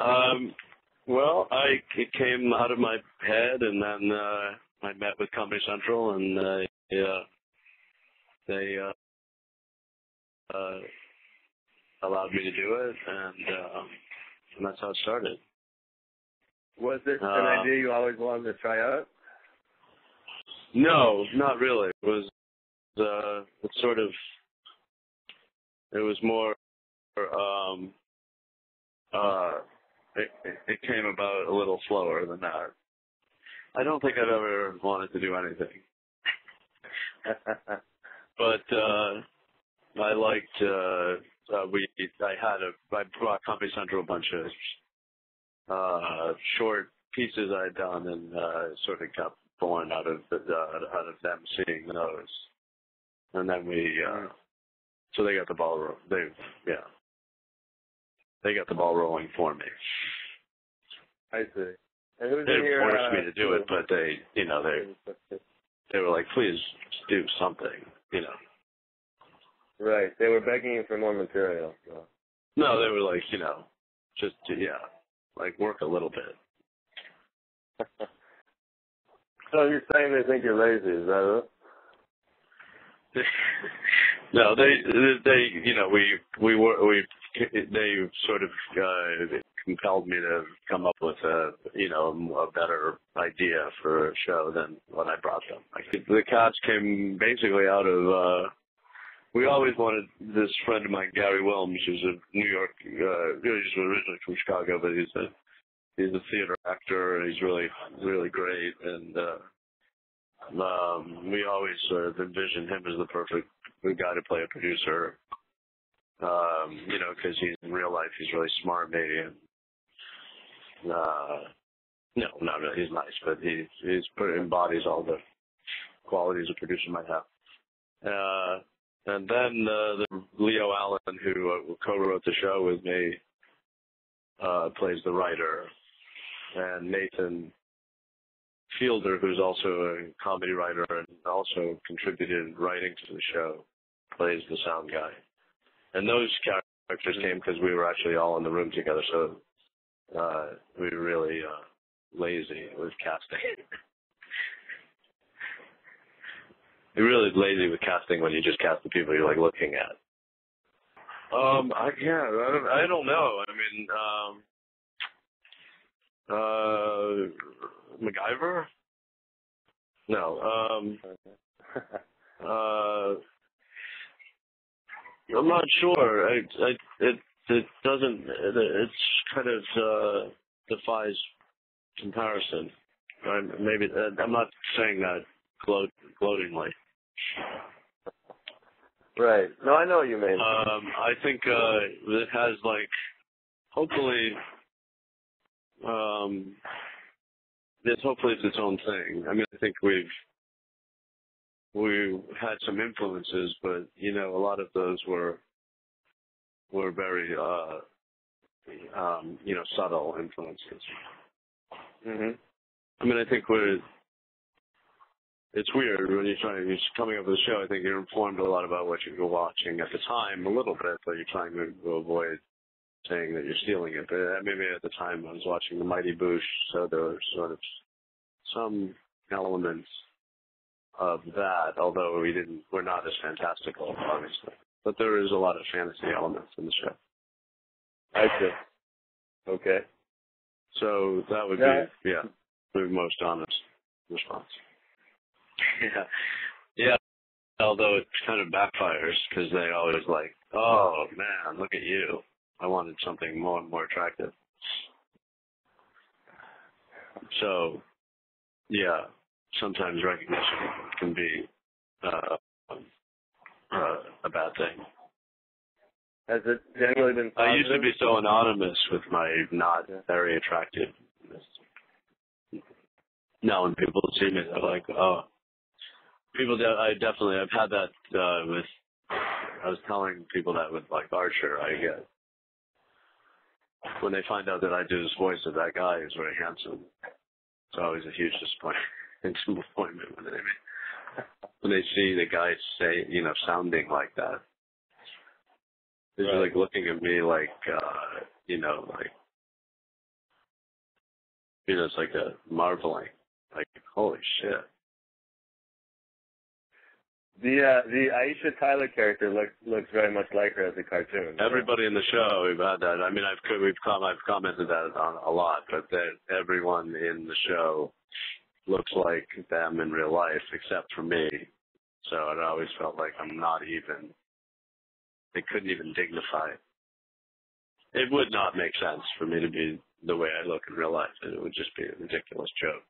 Well, it came out of my head, and then I met with Comedy Central, and they allowed me to do it, and that's how it started. Was it an idea you always wanted to try out? No, not really. It was it was more. It came about a little slower than that. I don't think I've ever wanted to do anything, but I liked. I brought Comedy Central a bunch of short pieces I'd done, and sort of got born out of them seeing those, and then so they got the ball rolling. They got the ball rolling for me. I see. And who's they didn't force me to do it, but they were like, please do something, Right. They were begging you for more material. So. No, they were like, just work a little bit. So you're saying they think you're lazy, is that it? No, they sort of compelled me to come up with a better idea for a show than what I brought them. The cast came basically out of we always wanted this friend of mine, Gary Wilms, who's a New York, he's originally from Chicago, but he's a theater actor, and he's really, really great, and we always sort of envisioned him as the perfect guy to play a producer, because in real life he's really smart, maybe, and no, not really, he's nice, but he embodies all the qualities a producer might have. And then Leo Allen, who co-wrote the show with me, plays the writer, and Nathan Fielder, who's also a comedy writer and also contributed writing to the show, plays the sound guy. And those characters came because we were actually all in the room together, so we were really lazy with casting. You're really lazy with casting when you just cast the people you're looking at. I don't know. I mean, MacGyver? No. I'm not sure. It doesn't. It's kind of defies comparison. Maybe I'm not saying that gloatingly. Right. No, I know what you mean. I think it has hopefully. Hopefully it's its own thing. I mean, I think we had some influences, but a lot of those were very subtle influences. Mhm. I mean, I think it's weird when you're coming up with a show. I think you're informed a lot about what you're watching at the time, a little bit, but you're trying to avoid saying that you're stealing it. But maybe at the time I was watching The Mighty Boosh, so there were sort of some elements of that, although we're not as fantastical, obviously. But there is a lot of fantasy elements in the show. I see. Okay. So that would be the most honest response. Yeah. Although it kind of backfires because they always oh man, look at you. I wanted something more and more attractive. So, yeah, sometimes recognition can be a bad thing. Has it generally been positive? I used to be so anonymous with my not very attractiveness. Now when people see me, they're like, oh. I've had that I was telling people that with Archer, I get. When they find out that I do this voice of that guy who's very handsome, it's always a huge disappointment when they see the guy sounding like that. They're looking at me It's like a marveling. Like, holy shit. The Aisha Tyler character looks very much like her as a cartoon. Everybody in the show, we've had that. I mean, I've commented that on a lot, but that everyone in the show looks like them in real life, except for me. So it always felt like they couldn't even dignify it. It would not make sense for me to be the way I look in real life. It would just be a ridiculous joke.